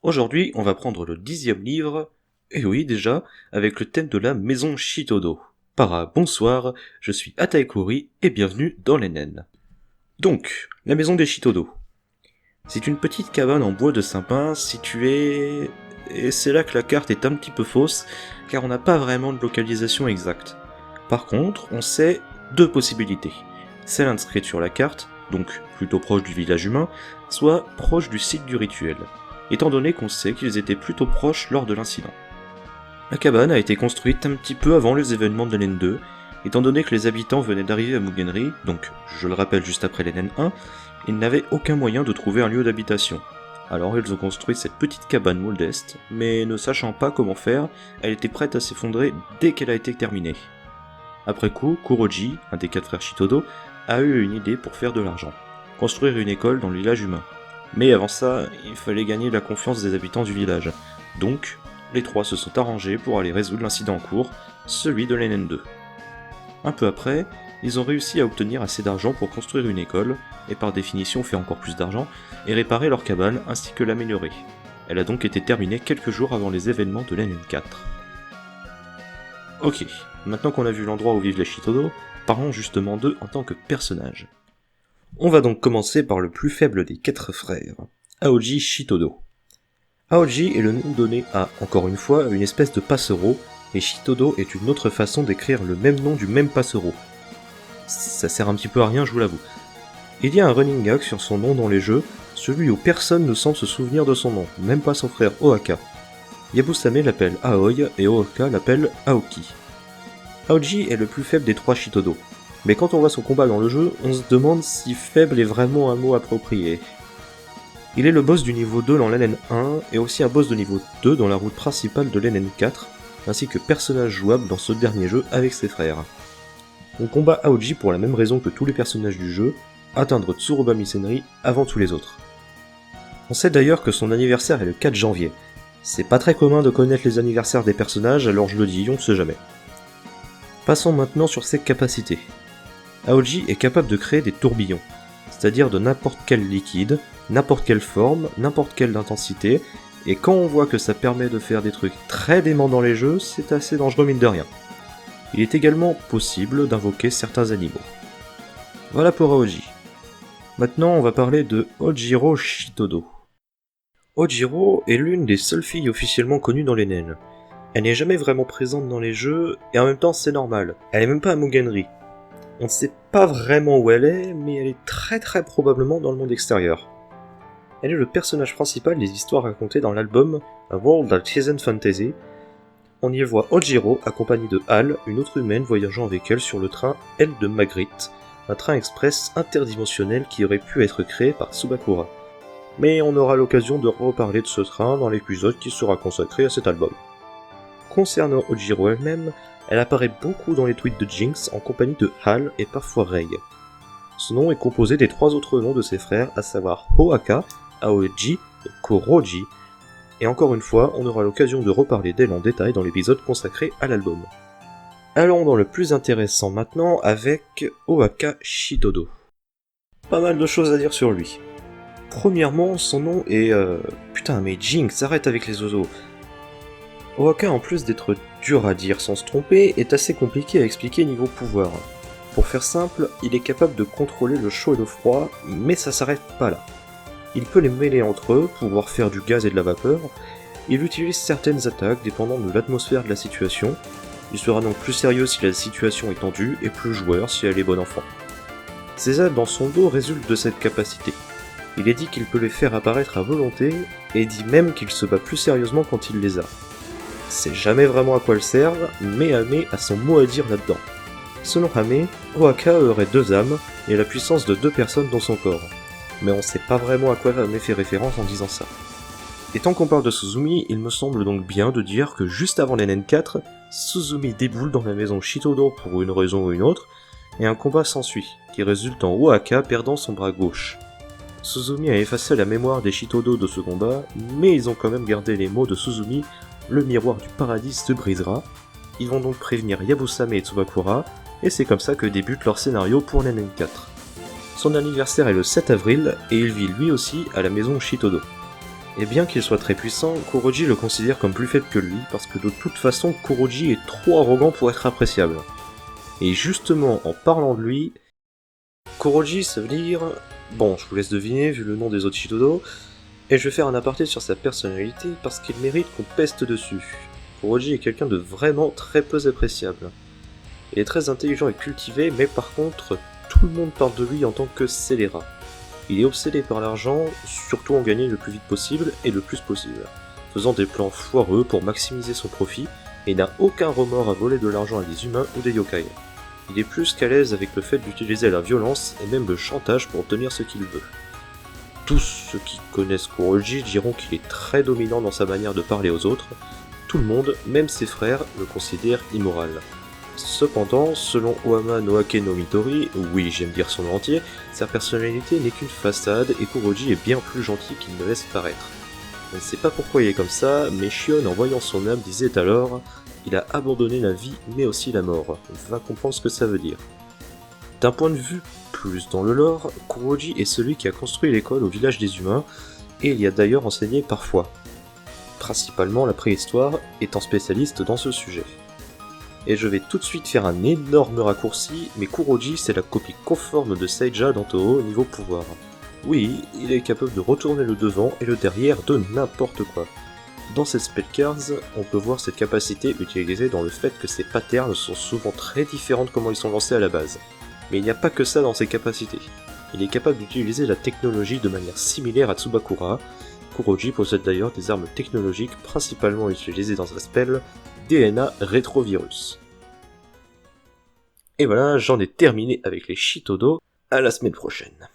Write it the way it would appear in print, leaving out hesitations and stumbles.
Aujourd'hui, on va prendre le 10e livre, et oui déjà, avec le thème de la maison Shitodo. Bonsoir, je suis Ataekuri et bienvenue dans l'NN. Donc, la maison des Shitodo. C'est une petite cabane en bois de sapin située... Et c'est là que la carte est un petit peu fausse, car on n'a pas vraiment de localisation exacte. Par contre, on sait deux possibilités. Celle inscrite sur la carte, donc plutôt proche du village humain, soit proche du site du rituel, étant donné qu'on sait qu'ils étaient plutôt proches lors de l'incident. La cabane a été construite un petit peu avant les événements de l'NN2, étant donné que les habitants venaient d'arriver à Mugenri, donc je le rappelle juste après l'NN1, ils n'avaient aucun moyen de trouver un lieu d'habitation. Alors ils ont construit cette petite cabane modeste, mais ne sachant pas comment faire, elle était prête à s'effondrer dès qu'elle a été terminée. Après coup, Kuroji, un des 4 frères Shitodo, a eu une idée pour faire de l'argent. Construire une école dans le village humain. Mais avant ça, il fallait gagner la confiance des habitants du village. Donc, les trois se sont arrangés pour aller résoudre l'incident en cours, celui de l'NN2. Un peu après, ils ont réussi à obtenir assez d'argent pour construire une école, et par définition faire encore plus d'argent, et réparer leur cabane ainsi que l'améliorer. Elle a donc été terminée quelques jours avant les événements de l'NN4. Ok, maintenant qu'on a vu l'endroit où vivent les Shitodo, parlons justement d'eux en tant que personnages. On va donc commencer par le plus faible des 4 frères, Aoji Shitodo. Aoji est le nom donné à, encore une fois, une espèce de passereau, et Shitodo est une autre façon d'écrire le même nom du même passereau. Ça sert un petit peu à rien, je vous l'avoue. Il y a un running gag sur son nom dans les jeux, celui où personne ne semble se souvenir de son nom, même pas son frère Ohaka. Yabusame l'appelle Aoi et Ohaka l'appelle Aoki. Aoji est le plus faible des 3 Shitodo, mais quand on voit son combat dans le jeu, on se demande si faible est vraiment un mot approprié. Il est le boss du niveau 2 dans l'NN1 et aussi un boss de niveau 2 dans la route principale de l'NN4, ainsi que personnage jouable dans ce dernier jeu avec ses frères. On combat Aoji pour la même raison que tous les personnages du jeu, atteindre Tsuruba Misenri avant tous les autres. On sait d'ailleurs que son anniversaire est le 4 janvier. C'est pas très commun de connaître les anniversaires des personnages, alors je le dis, on ne sait jamais. Passons maintenant sur ses capacités. Aoji est capable de créer des tourbillons, c'est-à-dire de n'importe quel liquide, n'importe quelle forme, n'importe quelle intensité, et quand on voit que ça permet de faire des trucs très déments dans les jeux, c'est assez dangereux mine de rien. Il est également possible d'invoquer certains animaux. Voilà pour Aoji. Maintenant on va parler de Ojiro Shitodo. Ojiro est l'une des seules filles officiellement connues dans les NEN. Elle n'est jamais vraiment présente dans les jeux, et en même temps c'est normal, elle est même pas à Mugenri. On ne sait pas vraiment où elle est, mais elle est très probablement dans le monde extérieur. Elle est le personnage principal des histoires racontées dans l'album A World of Season Fantasy. On y voit Ojiro accompagnée de Hal, une autre humaine voyageant avec elle sur le train L de Magritte, un train express interdimensionnel qui aurait pu être créé par Tsubakura. Mais on aura l'occasion de reparler de ce train dans l'épisode qui sera consacré à cet album. Concernant Ojiro elle-même, elle apparaît beaucoup dans les tweets de Jinx en compagnie de Hal et parfois Rei. Son nom est composé des 3 autres noms de ses frères, à savoir Ohaka, Aoji et Kuroji, et encore une fois, on aura l'occasion de reparler d'elle en détail dans l'épisode consacré à l'album. Allons dans le plus intéressant maintenant avec Ohaka Shitodo. Pas mal de choses à dire sur lui. Premièrement, son nom est... Putain mais Jinx, arrête avec les oiseaux. Ohaka, en plus d'être dur à dire sans se tromper, est assez compliqué à expliquer niveau pouvoir. Pour faire simple, il est capable de contrôler le chaud et le froid, mais ça s'arrête pas là. Il peut les mêler entre eux, pouvoir faire du gaz et de la vapeur. Il utilise certaines attaques dépendant de l'atmosphère de la situation. Il sera donc plus sérieux si la situation est tendue, et plus joueur si elle est bon enfant. Ses aides dans son dos résultent de cette capacité. Il est dit qu'il peut les faire apparaître à volonté, et dit même qu'il se bat plus sérieusement quand il les a. C'est jamais vraiment à quoi elles servent, mais Hame a son mot à dire là-dedans. Selon Hame, Ohaka aurait 2 âmes, et la puissance de 2 personnes dans son corps. Mais on sait pas vraiment à quoi Hame fait référence en disant ça. Et tant qu'on parle de Suzumi, il me semble donc bien de dire que juste avant l'NN4, Suzumi déboule dans la maison Shitodo pour une raison ou une autre, et un combat s'ensuit, qui résulte en Ohaka perdant son bras gauche. Suzumi a effacé la mémoire des Shitodo de ce combat, mais ils ont quand même gardé les mots de Suzumi, le miroir du paradis se brisera. Ils vont donc prévenir Yabusame et Tsubakura, et c'est comme ça que débute leur scénario pour l'NN4. Son anniversaire est le 7 avril, et il vit lui aussi à la maison Shitodo. Et bien qu'il soit très puissant, Kuroji le considère comme plus faible que lui, parce que de toute façon, Kuroji est trop arrogant pour être appréciable. Et justement, en parlant de lui, Kuroji, ça veut dire... Bon, je vous laisse deviner vu le nom des autres Shitodo, et je vais faire un aparté sur sa personnalité parce qu'il mérite qu'on peste dessus. Kuroji est quelqu'un de vraiment très peu appréciable. Il est très intelligent et cultivé, mais par contre, tout le monde parle de lui en tant que scélérat. Il est obsédé par l'argent, surtout en gagner le plus vite possible et le plus possible, faisant des plans foireux pour maximiser son profit, et n'a aucun remords à voler de l'argent à des humains ou des yokai. Il est plus qu'à l'aise avec le fait d'utiliser la violence et même le chantage pour obtenir ce qu'il veut. Tous ceux qui connaissent Kuroji diront qu'il est très dominant dans sa manière de parler aux autres. Tout le monde, même ses frères, le considère immoral. Cependant, selon Ohama Noake no Mitori, oui j'aime dire son nom entier, sa personnalité n'est qu'une façade et Kuroji est bien plus gentil qu'il ne laisse paraître. On ne sait pas pourquoi il est comme ça, mais Shion en voyant son âme disait alors « Il a abandonné la vie mais aussi la mort ». Va comprendre ce que ça veut dire. D'un point de vue plus dans le lore, Kuroji est celui qui a construit l'école au village des humains, et il y a d'ailleurs enseigné parfois. Principalement la préhistoire, étant spécialiste dans ce sujet. Et je vais tout de suite faire un énorme raccourci, mais Kuroji c'est la copie conforme de Seija dans Toho niveau pouvoir. Oui, il est capable de retourner le devant et le derrière de n'importe quoi. Dans cette spellcards, on peut voir cette capacité utilisée dans le fait que ses patterns sont souvent très différents de comment ils sont lancés à la base. Mais il n'y a pas que ça dans ses capacités. Il est capable d'utiliser la technologie de manière similaire à Tsubakura. Kuroji possède d'ailleurs des armes technologiques principalement utilisées dans sa spell DNA Rétrovirus. Et voilà, j'en ai terminé avec les Shitodo, à la semaine prochaine.